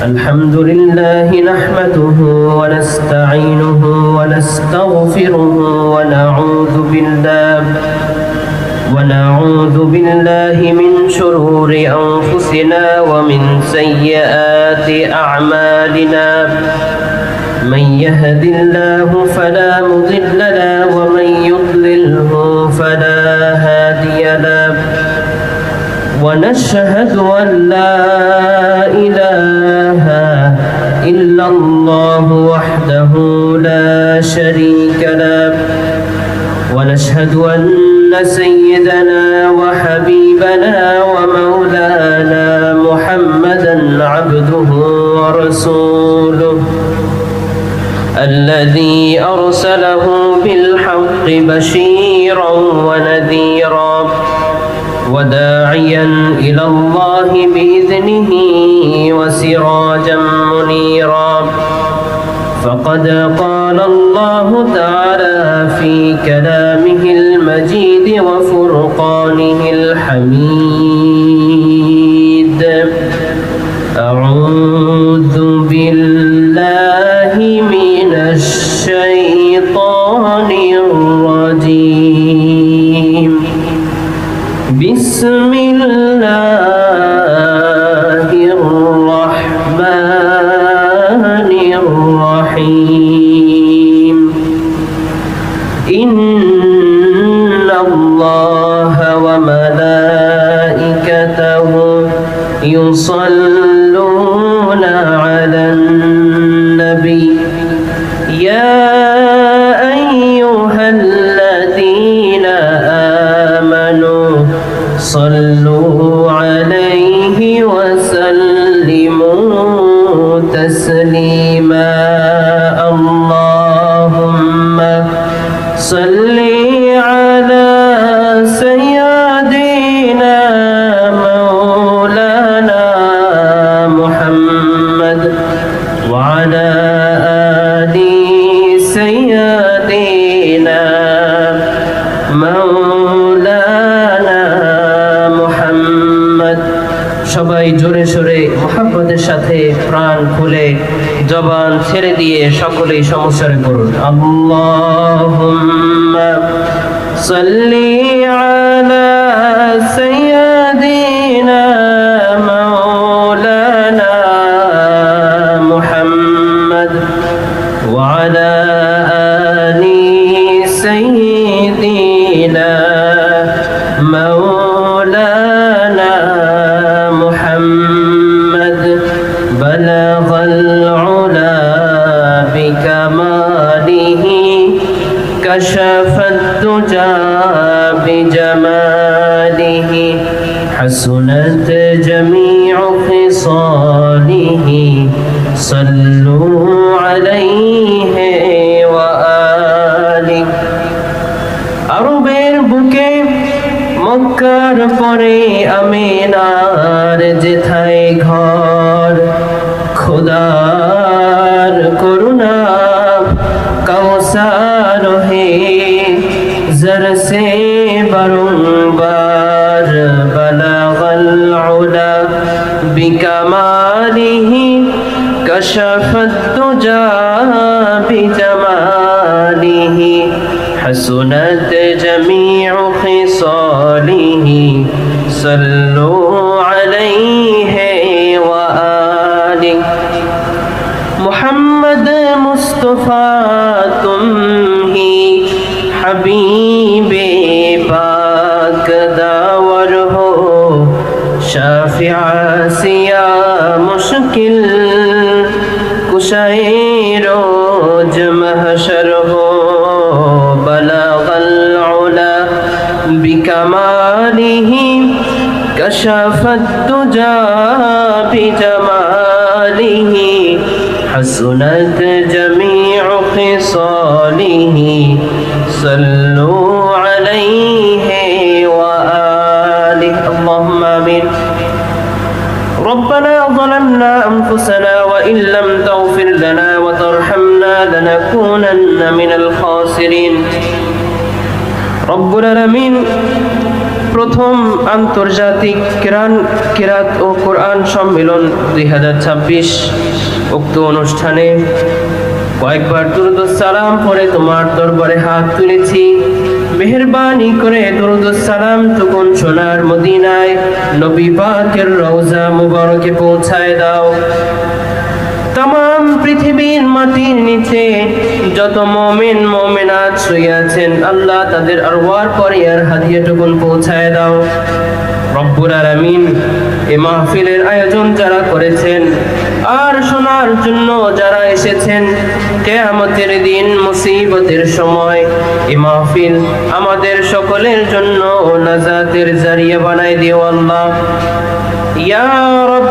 الحمد لله نحمده ونستعينه ونستغفره ونعوذ بالله من شرور أنفسنا ومن سيئات أعمالنا من يهد الله فلا مضل له ومن يضلله فلا هادي له ونشهد أن لا إله إلا الله وحده لا شريك له ونشهد أن سيدنا وحبيبنا ومولانا محمدا عبده ورسوله الذي أرسله بالحق بشيرا ونذيرا وداعيا إلى الله بإذنه وسراجا منيرا فقد قال الله تعالى في كلامه المجيد وفرقانه الحميد أعوذ بالله من الشيطان الرجيم بسم الله الرحمن الرحيم إن الله وملائكته يصلون على النبي يا أيها الذين آمنوا صلوا عليه وسلموا تسليما اللهم صل على سيدنا مولانا محمد وعلى آل سيدنا مولانا محمد সবাই জোরে সোরে মুহাব্বতের সাথে প্রাণ খুলে জবান ছেড়ে দিয়ে সকলেই সমস্যারে করুন আল্লাহুম্মা সাল্লি আলা সাইয়্যিদিনা মাওলানা মুহাম্মদ ওয়া আলা আলি সাইয়্যিদিনা মাওলানা محمد بلغ العلا بكماله كشف الدجى بجماله حسنت جميع خصاله صلوا عليه وآله আরবের বুকে মক্কার পরে আমিনার যেথায় ঘর খোদার করুণা কাউসার হে জরসে বারংবার বলগল উলা বিকমালিহি কশফত দুজা বিজমালিহি حسنت جميع خصاله صلوا عليه وآله محمد مصطفى तुम ही हबीब पाक दावर हो शाफिआ सिया मुश्किल कुशाए रोज महशर हो بلغ العلا بكماله كشف الدجى بجماله حسنت جميع خصاله صلوا عليه وآله اللهم آمين ربنا ظلمنا أنفسنا وإن لم تغفر لنا وترحمنا لنكونن من الخاسرين رب العالمين প্রথম আন্তর্জাতিক কিরাত ও কোরআন সম্মেলন 2026 উক্ত অনুষ্ঠানে কয়েকবার দুরূদ ও সালাম পড়ে তোমার দরবারে হাত তুলেছি। মেহেরবানি করে দুরূদ ও সালাম টুকুন সোনার মদিনায় নবী পাকের রওজা মুবারকে পৌঁছায় দাও। तमाम পৃথিবীর মাটির নিচে যত মুমিন মুমিনাত শুয়ে আছেন আল্লাহ তাদের আরওয়ার পরিয়ার হাদিয়াটুকুন পৌঁছায় দাও। রব্বুল আলামিন এই মাহফিলের আয়োজন যারা করেছেন আর শোনার জন্য যারা এসেছেন, কিয়ামতের দিন মুসিবতের সময় এই মাহফিল আমাদের সকলের জন্য নাজাতের জারিয়া বানায় দিও আল্লাহ। ইয়া রব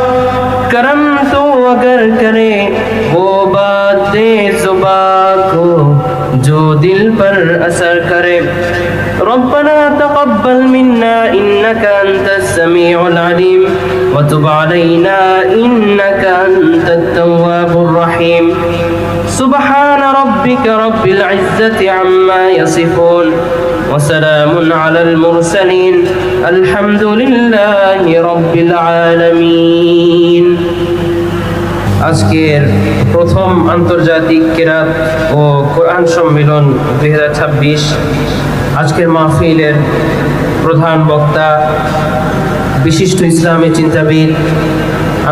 करम तो अगर करे वो बात दे जुबान को जो दिल पर असर करे। रब्बना तक़ब्बल मिन्ना इन्नका अंतस समीउल अलीम व तुब अलैना इन्नका अंतत तव्वाबुर रहीम। सुब्हान रब्बिका रब्बिल इज्जति अम्मा यसिफून व सलामुन अलल मुरसलीन अल्हम्दुलिल्लाहि रब्बिल आलामीन। আজকের প্রথম আন্তর্জাতিক কিরাত ও কোরআন সম্মেলন 2026 আজকের মাহফিলের প্রধান বক্তা বিশিষ্ট ইসলামী চিন্তাবিদ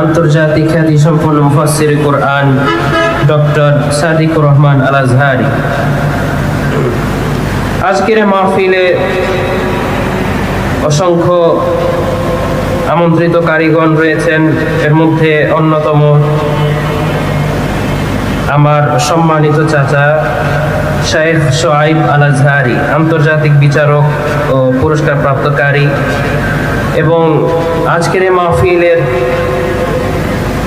আন্তর্জাতিক খ্যাতি সম্পন্ন মুফাসসির কোরআন ডক্টর সাদিকুর রহমান আল আজহারি। আজকের মাহফিলে অসংখ্য আমন্ত্রিত কারিগণ রয়েছেন। এর মধ্যে অন্যতম আমার সম্মানিত চাচা শাইখ শোয়াইব আল আজহারি, আন্তর্জাতিক বিচারক ও পুরস্কারপ্রাপ্ত কারি, এবং আজকের এই মাহফিলের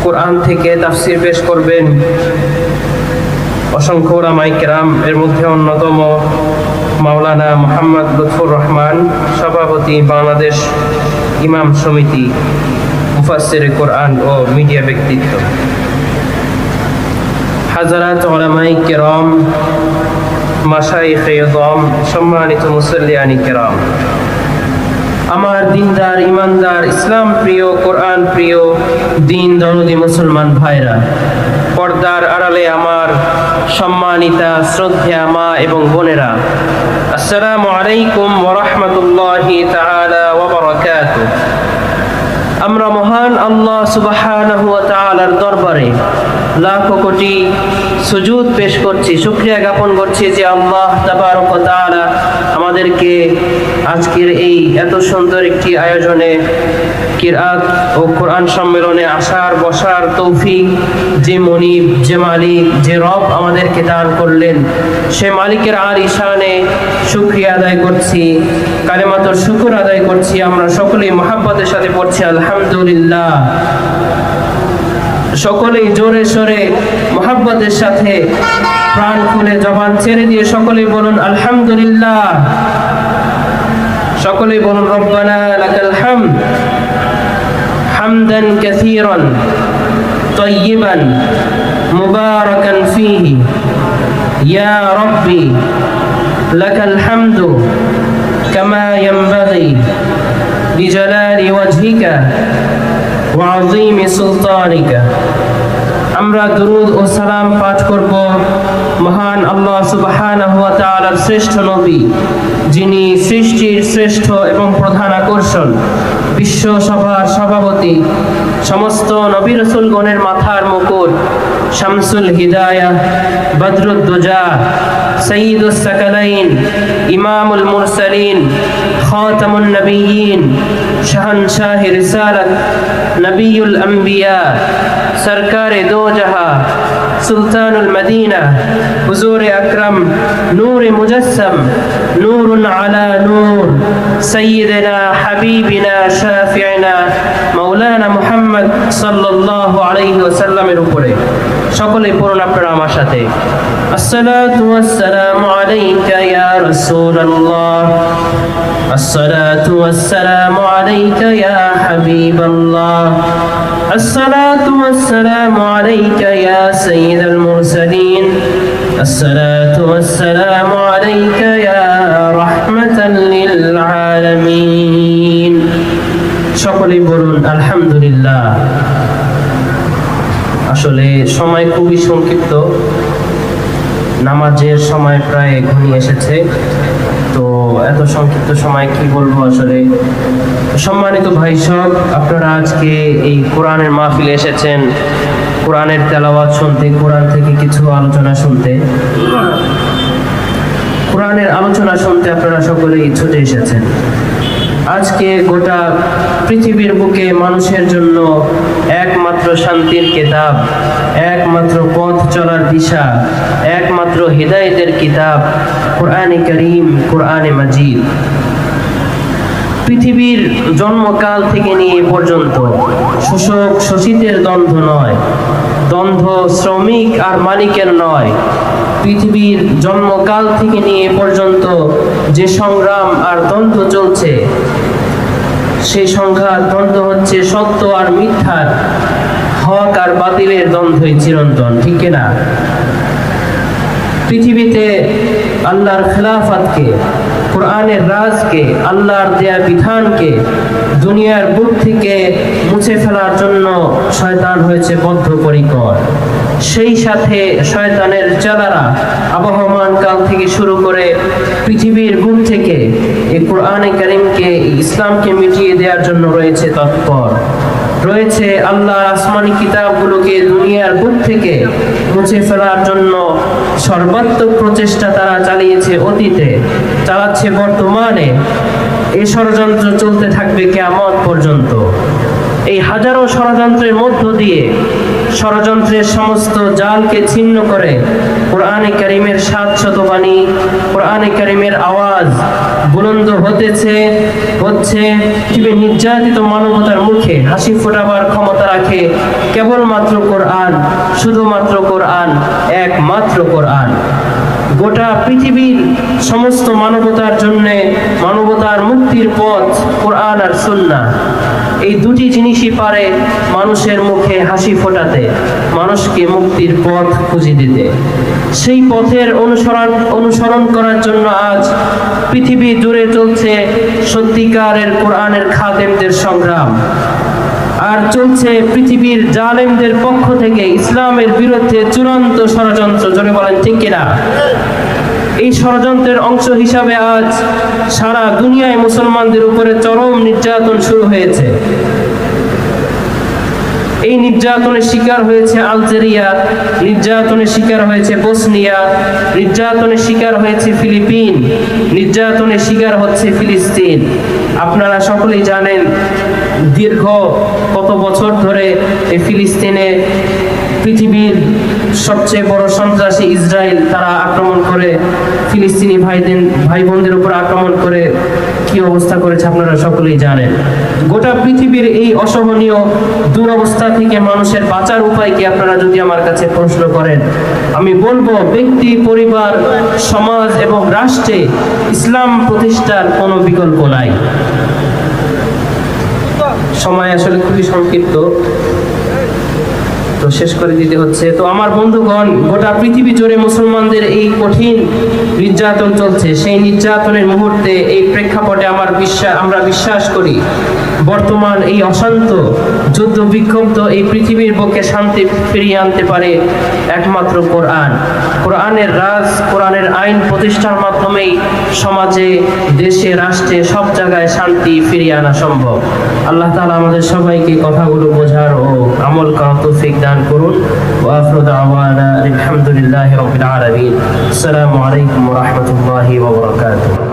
কোরআন থেকে তাফসির পেশ করবেন অসংখ্য উলামায়ে কেরাম। এর মধ্যে অন্যতম মাওলানা মুহাম্মদ লুৎফুর রহমান, সভাপতি বাংলাদেশ ইমাম সমিতি, মুফাসসির কোরআন ও মিডিয়া ব্যক্তিত্ব, হাজারাত উলামায়ে কেরাম, মাশায়েখে ইযম, সম্মানিত মুসল্লিয়ানি কেরাম, আমার দিনদার ইমানদার ইসলাম প্রিয় কোরআন প্রিয় দিন দরদি মুসলমান ভাইরা, পর্দার আড়ালে আমার সম্মানিতা শ্রদ্ধেয়া মা এবং বোনেরা, আসসালামু আলাইকুম ওয়া রাহমাতুল্লাহি তাআলা ওয়া বারাকাতুহু। আমরা মহান আল্লাহ সুবহানাহু ওয়া তাআলার দরবারে লাখো কোটি সুজুদ পেশ করছি, শুকরিয়া জ্ঞাপন করছি যে আল্লাহ তাবারক ওয়া তাআলা আমাদেরকে আজকের এই এত সুন্দর একটি আয়োজনে কিরাত ও কোরআন সম্মেলনে আসার বসার তৌফিক যে মনিব, যে মালিক, যে রব আমাদেরকে দান করলেন, সে মালিকের আলী শানে শুকরিয়া আদায় করছি, কালেমাতুর শুকর আদায় করছি। আমরা সকলেই মহাব্বতের সাথে পড়ছি আলহামদুলিল্লাহ। সকলেই জোরে সোরে মহাব্বতের সাথে প্রাণ খুলে জবান ছেড়ে দিয়ে সকলেই বলুন আলহামদুলিল্লাহ। সকলেই বলুন রব্বানা লাকাল হামদ হামদান কাসীরান তাইয়িবান মুবারাকান ফীহি ইয়া রাব্বি লাকাল হামদু কামা ইয়ানবাগি লিজালালি ওয়াজহিকা ওয়া আযীমি সুলতানিকা। আমরা দুরূদ ও সালাম পাঠ করব মহান আল্লাহ সুবহানাহু ওয়া তাআলার শ্রেষ্ঠ নবী, যিনি সৃষ্টির শ্রেষ্ঠ এবং প্রধান আকর্ষণ, বিশ্ব সভার সভাপতি, সমস্ত নবী রাসূলগণের মাথার মুকুট, শামসুল হিদায়াহ, বদরুদ্দুজা, সাইয়্যিদুস সাকালাইন, ইমামুল মুরসালিন, খাতামুন নবিয়্যিন, শাহনশাহ-ই রিসালাত, নবিয়ুল আম্বিয়া, সরকারে দো জাহা, সুলতানুল মদিনা, হুজুরে আকরাম, নূরে মুজাসসাম, নূরুন আলা নূর, সাইয়্যিদিনা হাবিবিনা শাফিঈনা মাওলানা মুহাম্মদ সাল্লাল্লাহু আলাইহি ওয়াসাল্লামের উপরে সকলে পড়ুন আপনারা আমার সাথে। আসসালাতু ওয়াসসালামু আলাইকা ইয়া রাসূলুল্লাহ, আসসালাতু ওয়াসসালামু আলাইকা ইয়া হাবিবাল্লাহ, আসসালাতু ওয়াসসালামু আলাইকা ইয়া সাইয়্যিদাল মুরসালিন, আসসালাতু ওয়াসসালামু আলাইকা ইয়া রাহমাতাল লিল আলামিন। সকলেই বলুন আলহামদুলিল্লাহ। আসলে সময় খুবই সংক্ষিপ্ত, নামাজের সময় প্রায় ঘনিয়ে এসেছে, তো এত সংক্ষিপ্ত সময় কি বলবো আসলে। সম্মানিত ভাই সব, আপনারা আজকে এই কোরআনের মাহফিলে এসেছেন কোরআনের তেলাওয়াত শুনতে, কোরআন থেকে কিছু আলোচনা শুনতে। কোরআনের আলোচনা শুনতে আপনারা সকলেই ছুটে এসেছেন। আজকে গোটা পৃথিবীর বুকে মানুষের জন্য একমাত্র শান্তির কিতাব, একমাত্র পথ চলার দিশা, একমাত্র হিদায়াতের কিতাব কোরআনে কারীম, কোরআনে মাজিদ। পৃথিবীর জন্মকাল থেকে নিয়ে এ পর্যন্ত শোষক শোষিতের দ্বন্দ্ব নয়, দ্বন্দ্ব শ্রমিক আর মালিকের নয়। পৃথিবীর জন্মকাল থেকে নিয়ে এ পর্যন্ত যে সংগ্রাম আর দ্বন্দ্ব চলছে, সেই সংঘাত দ্বন্দ্ব হচ্ছে সত্য আর মিথ্যার, হক আর বাতিলের দ্বন্দ্বই চিরন্তন, ঠিক কিনা? পৃথিবীতে আল্লাহর খেলাফতকে, কোরআনের রাজকে, আল্লাহর দেয়া বিধানকে দুনিয়ার বুক থেকে মুছে ফেলার জন্য শয়তান হয়েছে বদ্ধপরিকর। সেই সাথে শয়তানের চেলারা আবহমান কাল থেকে শুরু করে পৃথিবীর বুক থেকে এই কোরআনে কারীমকে, ইসলামকে মিটিয়ে দেওয়ার জন্য রয়েছে তৎপর। রয়েছে আল্লাহর আসমানি কিতাবগুলোকে দুনিয়ার বুক থেকে মুছে ফেলার জন্য সর্বাত্মক প্রচেষ্টা তারা চালিয়েছে অতীতে, চালাচ্ছে বর্তমানে। এই ষড়যন্ত্র চলতে থাকবে কিয়ামত পর্যন্ত। এই হাজারো ষড়যন্ত্রের মধ্য দিয়ে ষড়যন্ত্রের সমস্ত জালকে ছিন্ন করে কোরআনে কারীমের ৭০০ বাণী, কোরআনে কারীমের আওয়াজ বুলন্দ হচ্ছে। পৃথিবীর নির্যাতিত মানবতার মুখে হাসি ফোটাবার ক্ষমতা রাখে কেবলমাত্র কোরআন, শুধুমাত্র কোরআন, একমাত্র কোরআন। গোটা পৃথিবীর সমস্ত মানবতার জন্য, মানবতার মুক্তির পথ কোরআন আর সুন্নাহ। এই দুটি জিনিসই পারে মানুষের মুখে হাসি ফোটাতে, মানুষকে মুক্তির পথ খুঁজে দিতে। সেই পথের অনুসরণ করার জন্য আজ পৃথিবী জুড়ে চলছে সত্যিকারের কোরআনের খাদেমদের সংগ্রাম, আর চলছে পৃথিবীর জালেমদের পক্ষ থেকে ইসলামের বিরুদ্ধে চূড়ান্ত ষড়যন্ত্র। জোরে বলেন ঠিক কিনা? এই ষড়যন্ত্রের অংশ হিসাবে আজ সারা দুনিয়ায় মুসলমানদের উপরে চরম নির্যাতন শুরু হয়েছে। এই নির্যাতনের শিকার হয়েছে আলজেরিয়া, নির্যাতনের শিকার হয়েছে বসনিয়া, নির্যাতনের শিকার হয়েছে ফিলিপিন, নির্যাতনের শিকার হচ্ছে ফিলিস্তিন। আপনারা সকলেই জানেন দীর্ঘ কত বছর ধরে এই ফিলিস্তিনে পৃথিবীর সবচেয়ে বড় সন্ত্রাসী ইসরায়েল তারা আক্রমণ করে, ফিলিস্তিনি ভাই বোনদের উপর আক্রমণ করে কি অবস্থা করেছে আপনারা সকলেই জানেন। গোটা পৃথিবীর এই অসহনীয় দুরবস্থা থেকে মানুষের বাঁচার উপায় কি আপনারা যদি আমার কাছে প্রশ্ন করেন, আমি বলবো ব্যক্তি, পরিবার, সমাজ এবং রাষ্ট্রে ইসলাম প্রতিষ্ঠার কোনো বিকল্প নাই। সময় আসলে খুবই সংক্ষিপ্ত, তো শেষ করে দিতে হচ্ছে। তো আমার বন্ধুগণ, গোটা পৃথিবী জুড়ে মুসলমানদের এই কঠিন নির্যাতন চলছে। সেই নির্যাতনের মুহূর্তে, এই প্রেক্ষাপটে আমরা বিশ্বাস করি বর্তমান এই অশান্ত যুদ্ধ বিক্ষুব্ধ এই পৃথিবীর বুকে শান্তি ফিরিয়ে আনতে পারে একমাত্র কোরআন। কোরআনের রাজ, কোরআনের আইন প্রতিষ্ঠার মাধ্যমেই সমাজে, দেশে, রাষ্ট্রে সব জায়গায় শান্তি ফিরিয়ে আনা সম্ভব। আল্লাহ তাআলা আমাদের সবাইকে কথাগুলো বোঝার ও আমল করার তৌফিক দান করুন। ওয়া আখিরু দাওয়ানা আলহামদুলিল্লাহি রাব্বিল আলামিন। আসসালামু আলাইকুম ওয়া রাহমাতুল্লাহি ওয়া বারাকাতুহু।